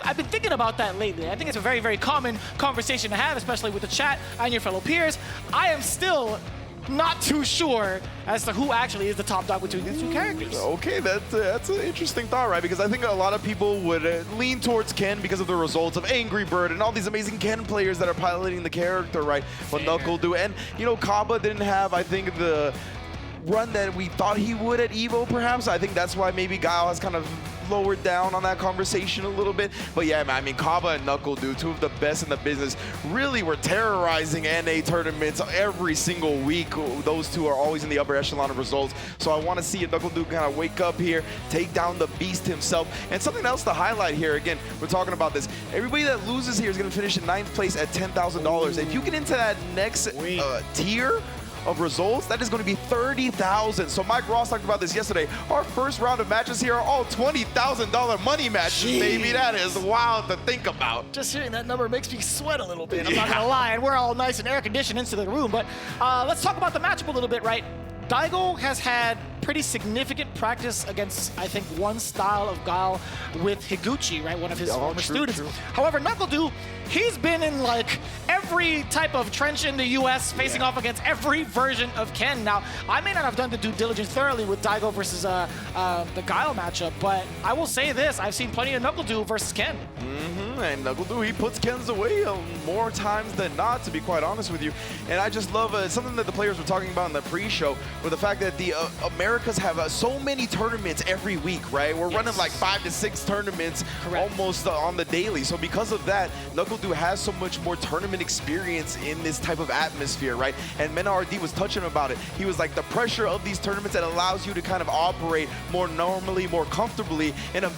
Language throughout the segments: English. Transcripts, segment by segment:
I've been thinking about that lately. I think it's a very, very common conversation to have, especially with the chat and your fellow peers. I am still not too sure as to who actually is the top dog between these two characters. Okay, that's an interesting thought, right? Because I think a lot of people would lean towards Ken because of the results of Angry Bird and all these amazing Ken players that are piloting the character, right? But NuckleDu, and you know, Kaba didn't have, I think, the run that we thought he would at EVO, perhaps. I think that's why maybe Guile has kind of lowered down on that conversation a little bit. But yeah, man, I mean, Kaba and NuckleDu, two of the best in the business, really were terrorizing NA tournaments every single week. Those two are always in the upper echelon of results. So I want to see NuckleDu kind of wake up here, take down the beast himself. And something else to highlight here, again, we're talking about this. Everybody that loses here is going to finish in 9th place at $10,000. If you get into that next tier of results, that is going to be 30,000. So Mike Ross talked about this yesterday. Our first round of matches here are all $20,000 money matches, baby. That is wild to think about. Just hearing that number makes me sweat a little bit. I'm not gonna lie, and we're all nice and air conditioned into the room. But let's talk about the matchup a little bit, right? Daigo has had pretty significant practice against, I think, one style of Guile with Higuchi, right? One of his former students. However, NuckleDu, he's been in like every type of trench in the US, facing off against every version of Ken. Now, I may not have done the due diligence thoroughly with Daigo versus the Guile matchup, but I will say this, I've seen plenty of NuckleDu versus Ken. And NuckleDu, he puts Ken's away more times than not, to be quite honest with you. And I just love something that the players were talking about in the pre-show, with the fact that the Americas have so many tournaments every week, right? We're running like 5 to 6 tournaments almost on the daily. So because of that, NuckleDu has so much more tournament experience in this type of atmosphere, right? And Mena RD was touching about it. He was like, the pressure of these tournaments that allows you to kind of operate more normally, more comfortably in a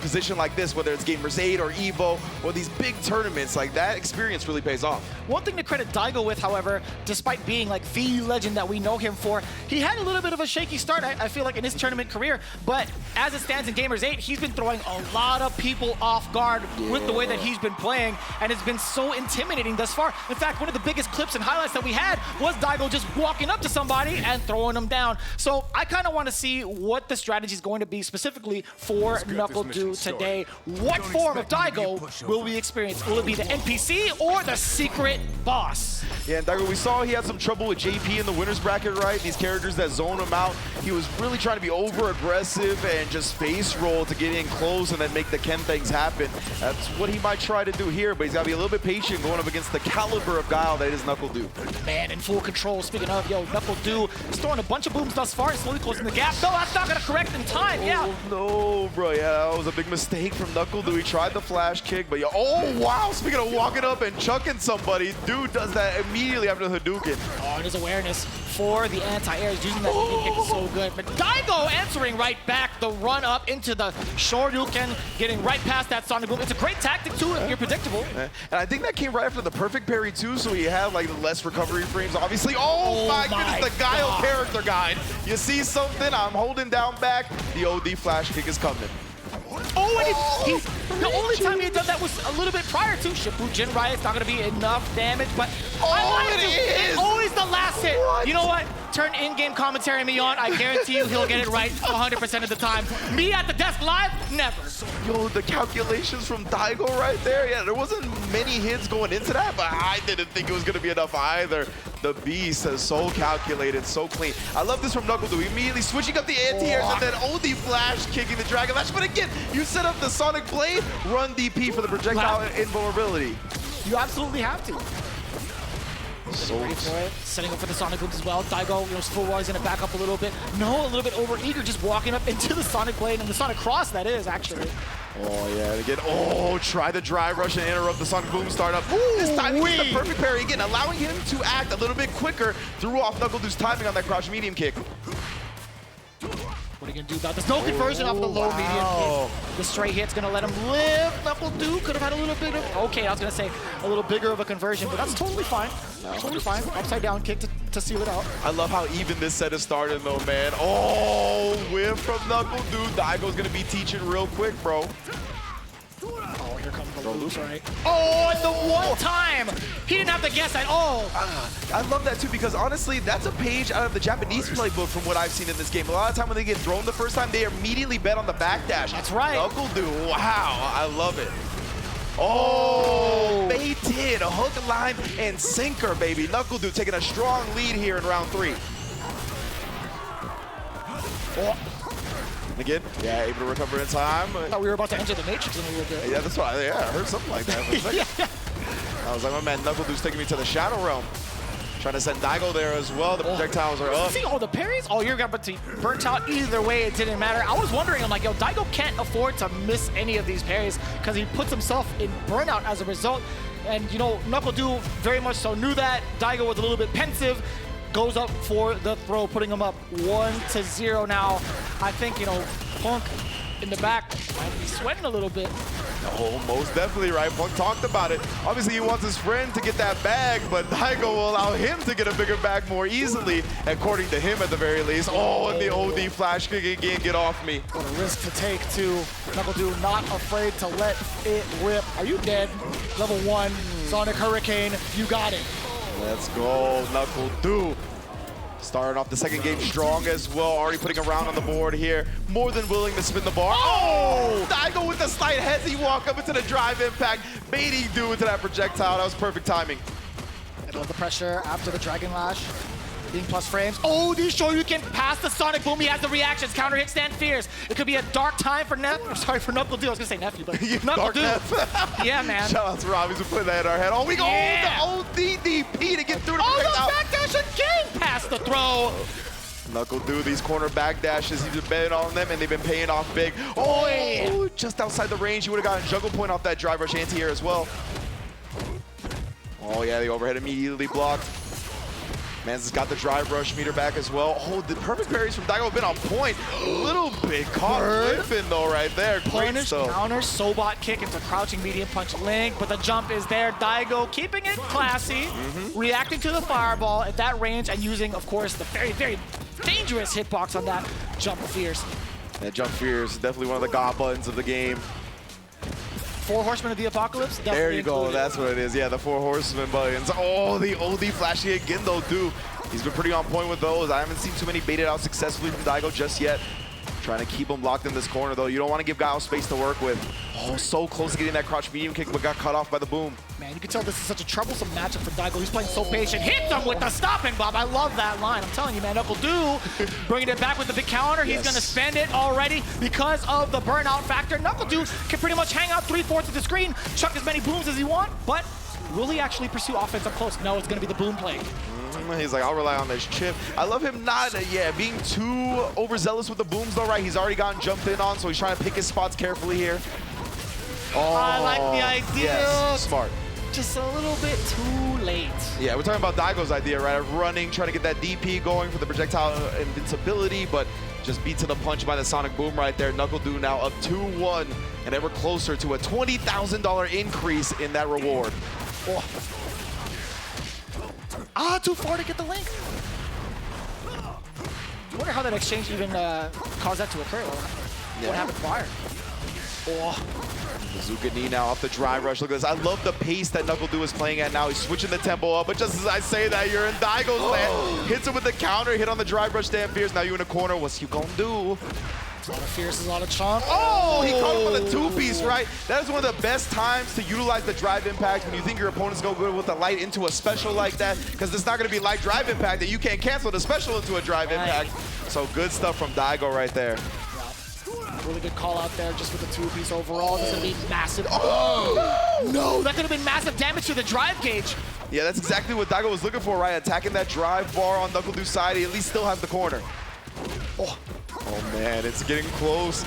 position like this, whether it's Gamers8 or EVO or these big tournaments, like that experience really pays off. One thing to credit Daigo with, however, despite being like the legend that we know him for, he had a little bit of a shaky start, I feel like, in his tournament career, but as it stands in Gamers8, he's been throwing a lot of people off guard with the way that he's been playing, and it's been so intimidating thus far. In fact, one of the biggest clips and highlights that we had was Daigo just walking up to somebody and throwing them down. So I kind of want to see what the strategy is going to be specifically for NuckleDu today. What form of Daigo will we experience? Will it be the NPC or the secret boss? Yeah, and Daigo, we saw he had some trouble with JP in the winner's bracket, right? These characters that zone him out. He was really trying to be over-aggressive and just face roll to get in close and then make the Ken things happen. That's what he might try to do here, but he's got to be a little bit patient going up against the caliber of Guile that is NuckleDu. Man, in full control. Speaking of, yo, NuckleDu is throwing a bunch of booms thus far and slowly closing the gap. No, that's not going to correct in time, Oh, no, bro. Yeah, that was a big mistake from NuckleDu. He tried the flash kick, but oh, wow. Speaking of walking up and chucking somebody, dude does that immediately after the Hadouken. Oh, and his awareness for the anti-airs, using that kick is so good. But Daigo answering right back, the run up into the Shoryuken, getting right past that Sonic Boom. It's a great tactic too if you're predictable. And I think that came right after the perfect parry too, so he had like less recovery frames, obviously. Oh my goodness, the Guile character guide. You see something? I'm holding down back. The OD flash kick is coming. Oh, and the only time he had done that was a little bit prior to Shifu Jinrai. It's not going to be enough damage, but it's always the last hit. What? You know what? Turn in-game commentary me on. I guarantee you he'll get it right 100% of the time. Me at the desk live, never. Yo, the calculations from Daigo right there. Yeah, there wasn't many hits going into that, but I didn't think it was going to be enough either. The beast is so calculated, so clean. I love this from NuckleDu. Immediately switching up the anti-airs and then OD flash kicking the Dragon Lash. But again, you set up the Sonic Blade, run DP for the projectile invulnerability. You absolutely have to. So ready for it. Setting up for the Sonic Booms as well. Daigo, you know, full wall is going to back up a little bit. No, a little bit over-eager, just walking up into the Sonic Blade and the Sonic Cross, that is, actually. Oh, yeah, and again, try the dry rush and interrupt the Sonic Boom startup. This time he gets the perfect parry again, allowing him to act a little bit quicker. Threw off NuckleDu's timing on that crouch medium kick. What are you going to do about this? No conversion off the low medium kick. The straight hit's going to let him live. NuckleDu could have had a little bit of, okay, I was going to say a little bigger of a conversion, but that's totally fine. Totally fine. Upside down kick to seal it out. I love how even this set is starting though, man. Oh, whiff from NuckleDu. Daigo's going to be teaching real quick, bro. Oh, here comes the loose, right? Oh, and the one time! He didn't have to guess at all. I love that too, because honestly, that's a page out of the Japanese playbook from what I've seen in this game. A lot of time when they get thrown the first time, they immediately bet on the backdash. That's right. NuckleDu, wow, I love it. Oh, they did. A hook, line, and sinker, baby. NuckleDu taking a strong lead here in round 3. Oh. Again, yeah, able to recover in time. I thought we were about to enter the Matrix in a little bit. Yeah, that's why. Yeah, I heard something like that for a second. Yeah. I was like, my man, NuckleDu's taking me to the Shadow Realm. Trying to send Daigo there as well. The projectiles are up. See all the parries? Oh, you're about to burnt out. Either way, it didn't matter. I was wondering, I'm like, yo, Daigo can't afford to miss any of these parries because he puts himself in burnout as a result. And, you know, NuckleDu very much so knew that. Daigo was a little bit pensive. Goes up for the throw, putting him up 1-0 now. I think, you know, Punk in the back might be sweating a little bit. Oh, most definitely, right? Punk talked about it. Obviously, he wants his friend to get that bag, but Daigo will allow him to get a bigger bag more easily, according to him at the very least. Oh, and the OD flash kick again, get off me. What a risk to take, too. NuckleDu not afraid to let it rip. Are you dead? Level 1, Sonic Hurricane, you got it. Let's go, NuckleDu. Starting off the second game strong as well, already putting a round on the board here. More than willing to spin the bar. Oh! Daigo with the slight hezzy walk up into the drive impact, baiting Du into that projectile. That was perfect timing. I love the pressure after the Dragon Lash. Being plus frames. Oh, these show you can pass the Sonic Boom. He has the reactions. Counter hit, stand fierce. It could be a dark time for NuckleDu. I was gonna say nephew, but NuckleDu. Yeah, man. Shout out to Robbie who put that in our head. Oh, we go the ODDP to get through the projectile. Oh, the backdash again past the throw. NuckleDu, these corner backdashes, he's been betting on them and they've been paying off big. Oh, just outside the range. He would have gotten juggle point off that drive rush anti-air as well. Oh yeah, the overhead immediately blocked. Mans has got the drive rush meter back as well. Oh, the perfect parries from Daigo have been on point. A little bit caught whiffing though right there. Punish, counter, Sobot kick into crouching medium punch link, but the jump is there. Daigo keeping it classy, reacting to the fireball at that range and using, of course, the very, very dangerous hitbox on that jump fierce. That jump fierce is definitely one of the god buttons of the game. 4 Horsemen of the Apocalypse. There you go. That's what it is. Yeah, the 4 Horsemen buttons. Oh, the OD flashing again, though, too. He's been pretty on point with those. I haven't seen too many baited out successfully from Daigo just yet. Trying to keep him locked in this corner, though. You don't want to give Guile space to work with. Oh, so close to getting that crouch medium kick, but got cut off by the boom. Man, you can tell this is such a troublesome matchup for Daigo. He's playing so patient. Hits him with the stopping bomb. I love that line. I'm telling you, man, NuckleDu bringing it back with the big counter. He's going to spend it already because of the burnout factor. NuckleDu can pretty much hang out 3/4 of the screen, chuck as many booms as he wants, but will he actually pursue offense up close? No, it's going to be the boom play. He's like, I'll rely on this chip. I love him not, being too overzealous with the booms though, right? He's already gotten jumped in on, so he's trying to pick his spots carefully here. Oh, I like the idea. Yes, smart. Just a little bit too late. Yeah, we're talking about Daigo's idea, right? Of running, trying to get that DP going for the projectile invincibility, but just beat to the punch by the Sonic Boom right there. NuckleDu now up 2-1 and ever closer to a $20,000 increase in that reward. Oh. Ah, too far to get the link. I wonder how that exchange even caused that to occur. What happened prior? Oh. Bazooka knee now off the drive rush. Look at this. I love the pace that NuckleDu is playing at now. He's switching the tempo up, but just as I say that, you're in Daigo's land. Hits him with the counter, hit on the drive rush, damn fierce. Now you in the corner. What's you gonna do? A lot of fierce, a lot of chomp. Oh, he caught him with a 2-piece, right? That is one of the best times to utilize the drive impact when you think your opponent's go good with the light into a special like that, because it's not going to be light drive impact that you can't cancel the special into a drive impact. So good stuff from Daigo right there. Yeah. Really good call out there just with the 2-piece overall. This is going to be massive. Oh! No, that could have been massive damage to the drive gauge. Yeah, that's exactly what Daigo was looking for, right? Attacking that drive bar on NuckleDu's side. He at least still has the corner. Oh man, it's getting close.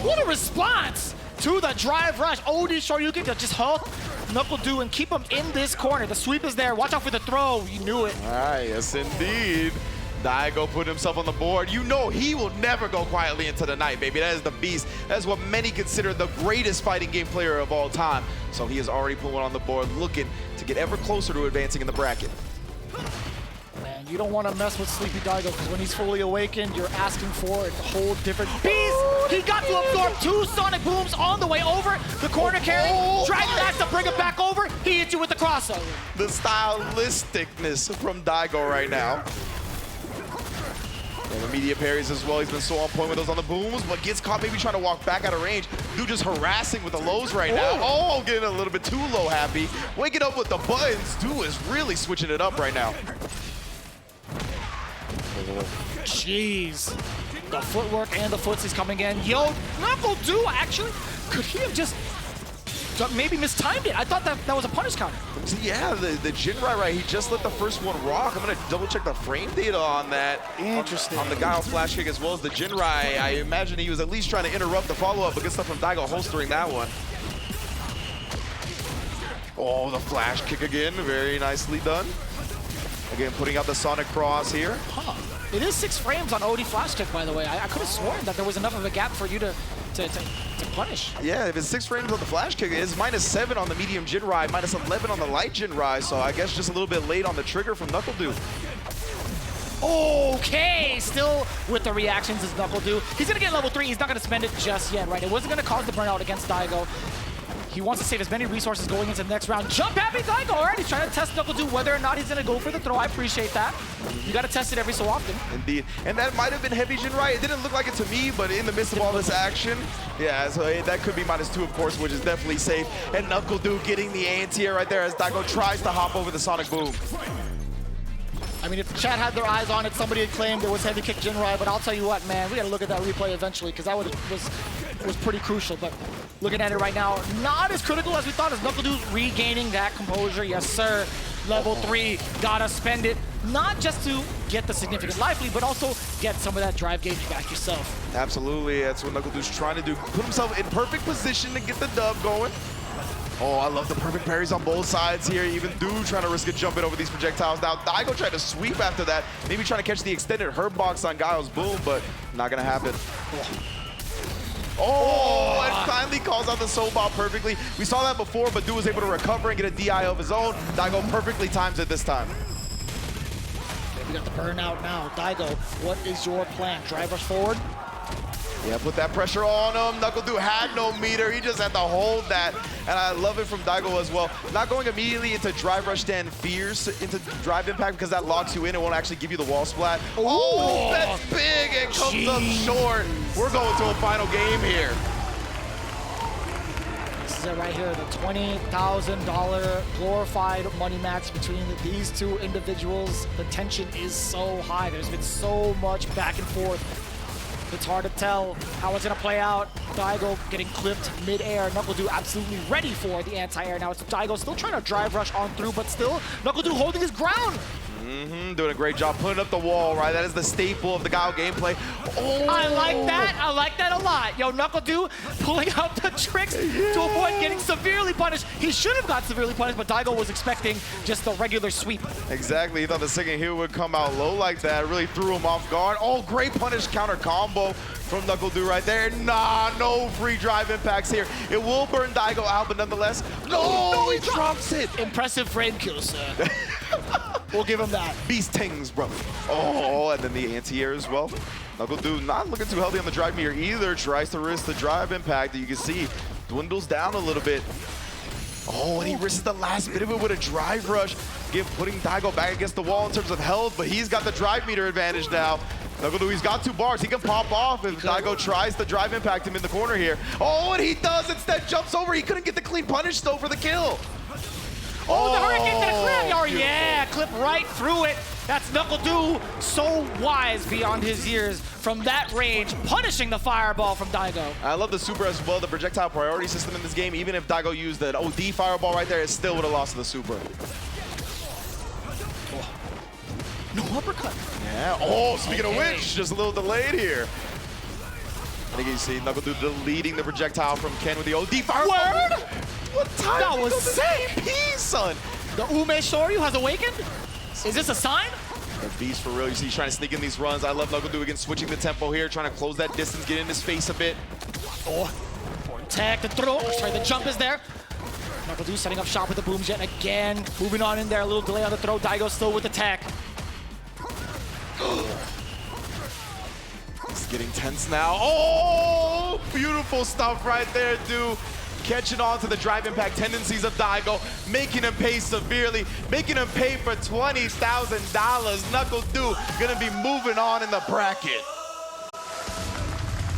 What a response to the drive rush. OD Shoryuken to just halt NuckleDu and keep him in this corner. The sweep is there. Watch out for the throw. You knew it. All right, yes indeed. Daigo put himself on the board. You know he will never go quietly into the night, baby. That is the beast. That is what many consider the greatest fighting game player of all time. So he has already put one on the board, looking to get ever closer to advancing in the bracket. Man, you don't want to mess with Sleepy Daigo because when he's fully awakened, you're asking for a whole different beast. He got to absorb 2 Sonic Booms on the way over. The corner carry, Dragon Dash to bring it back over. He hits you with the crossover. The stylisticness from Daigo right now. Yeah, the media parries as well. He's been so on point with those on the booms, but gets caught maybe trying to walk back out of range. Dude just harassing with the lows right now. Oh, getting a little bit too low, Happy. Waking up with the buttons. Dude is really switching it up right now. Jeez. The footwork and the footsies coming in. Yo, NuckleDu actually, could he have just maybe mistimed it? I thought that was a punish counter. Yeah, the Jinrai, right, he just let the first one rock. I'm going to double check the frame data on that. Interesting. On the Guile flash kick as well as the Jinrai. I imagine he was at least trying to interrupt the follow-up, but good stuff from Daigo holstering that one. Oh, the flash kick again. Very nicely done. Again, putting out the Sonic Cross here. Huh. It is 6 frames on OD flash kick, by the way. I could have sworn that there was enough of a gap for you to punish. Yeah, if it's 6 frames on the flash kick, it's -7 on the medium Jinrai, -11 on the light Jinrai, so I guess just a little bit late on the trigger from NuckleDu. Okay, still with the reactions is NuckleDu. He's gonna get level 3, he's not gonna spend it just yet, right? It wasn't gonna cause the burnout against Daigo. He wants to save as many resources going into the next round. Jump happy Daigo, all right? He's trying to test NuckleDu whether or not he's gonna go for the throw. I appreciate that. You gotta test it every so often. Indeed, and that might have been heavy Jinrai. It didn't look like it to me, but in the midst of all this action, yeah, so that could be -2, of course, which is definitely safe. And NuckleDu getting the anti-air right there as Daigo tries to hop over the Sonic Boom. I mean, if chat had their eyes on it, somebody had claimed it was heavy kick Jinrai, but I'll tell you what, man, we gotta look at that replay eventually, because that was pretty crucial. But looking at it right now, not as critical as we thought, as NuckleDu's regaining that composure. Yes, sir. Level 3, gotta spend it, not just to get the significant life lead, but also get some of that drive gauge back yourself. Absolutely, that's what NuckleDu's trying to do. Put himself in perfect position to get the dub going. Oh, I love the perfect parries on both sides here. Even Du trying to risk a jump in over these projectiles. Now, Daigo tried to sweep after that. Maybe trying to catch the extended herb box on Guile's boom, but not going to happen. Oh, and finally calls out the soul ball perfectly. We saw that before, but Du was able to recover and get a DI of his own. Daigo perfectly times it this time. We got the burnout now. Daigo, what is your plan? Drive us forward? Yeah, put that pressure on him. NuckleDu had no meter. He just had to hold that. And I love it from Daigo as well. Not going immediately into drive rush stand fierce into drive impact because that locks you in. It won't actually give you the wall splat. Ooh. Oh, that's big. It comes up short. We're going to a final game here. This is it right here. The $20,000 glorified money match between these two individuals. The tension is so high. There's been so much back and forth. It's hard to tell how it's going to play out. Daigo getting clipped mid-air. NuckleDu absolutely ready for the anti-air. Now it's Daigo still trying to drive rush on through, but still NuckleDu holding his ground. Doing a great job putting up the wall, right? That is the staple of the Guile gameplay. Oh! I like that. I like that a lot. Yo, NuckleDu pulling out the tricks to avoid getting severely punished. He should have got severely punished, but Daigo was expecting just the regular sweep. Exactly. He thought the second hit would come out low like that. Really threw him off guard. Oh, great punish counter combo from NuckleDu right there. Nah, no free drive impacts here. It will burn Daigo out, but nonetheless, no, he drops it. Impressive frame kill, sir. We'll give him that. Beast tings, bro. Oh, and then the anti-air as well. NuckleDu not looking too healthy on the drive meter either. Tries to risk the drive impact that you can see dwindles down a little bit. Oh, and he risks the last bit of it with a drive rush. Again, putting Daigo back against the wall in terms of health, but he's got the drive meter advantage now. NuckleDu, he's got 2 bars. He can pop off if Daigo tries to drive impact him in the corner here. Oh, and he does. Instead, jumps over. He couldn't get the clean punish, though, for the kill. Oh, the hurricane to the clip. Oh, yeah, clip right through it. That's NuckleDu, so wise beyond his years from that range, punishing the fireball from Daigo. I love the super as well, the projectile priority system in this game. Even if Daigo used an OD fireball right there, it still would have lost to the super. Oh. No uppercut. Yeah. Oh, speaking of which, just a little delayed here. I think you see NuckleDu deleting the projectile from Ken with the OD fireball. Word? What time? That was sick. Son. The Umehara has awakened? Is this a sign? The beast for real. You see he's trying to sneak in these runs. I love NuckleDu again, switching the tempo here, trying to close that distance, get in his face a bit. Oh, tag, the throw. Sorry, the jump is there. NuckleDu setting up shop with the boom jet again. Moving on in there, a little delay on the throw. Daigo still with the tech. It's getting tense now. Oh, beautiful stuff right there, dude. catching on to the drive impact tendencies of Daigo, making him pay severely, making him pay for $20,000. NuckleDu gonna be moving on in the bracket.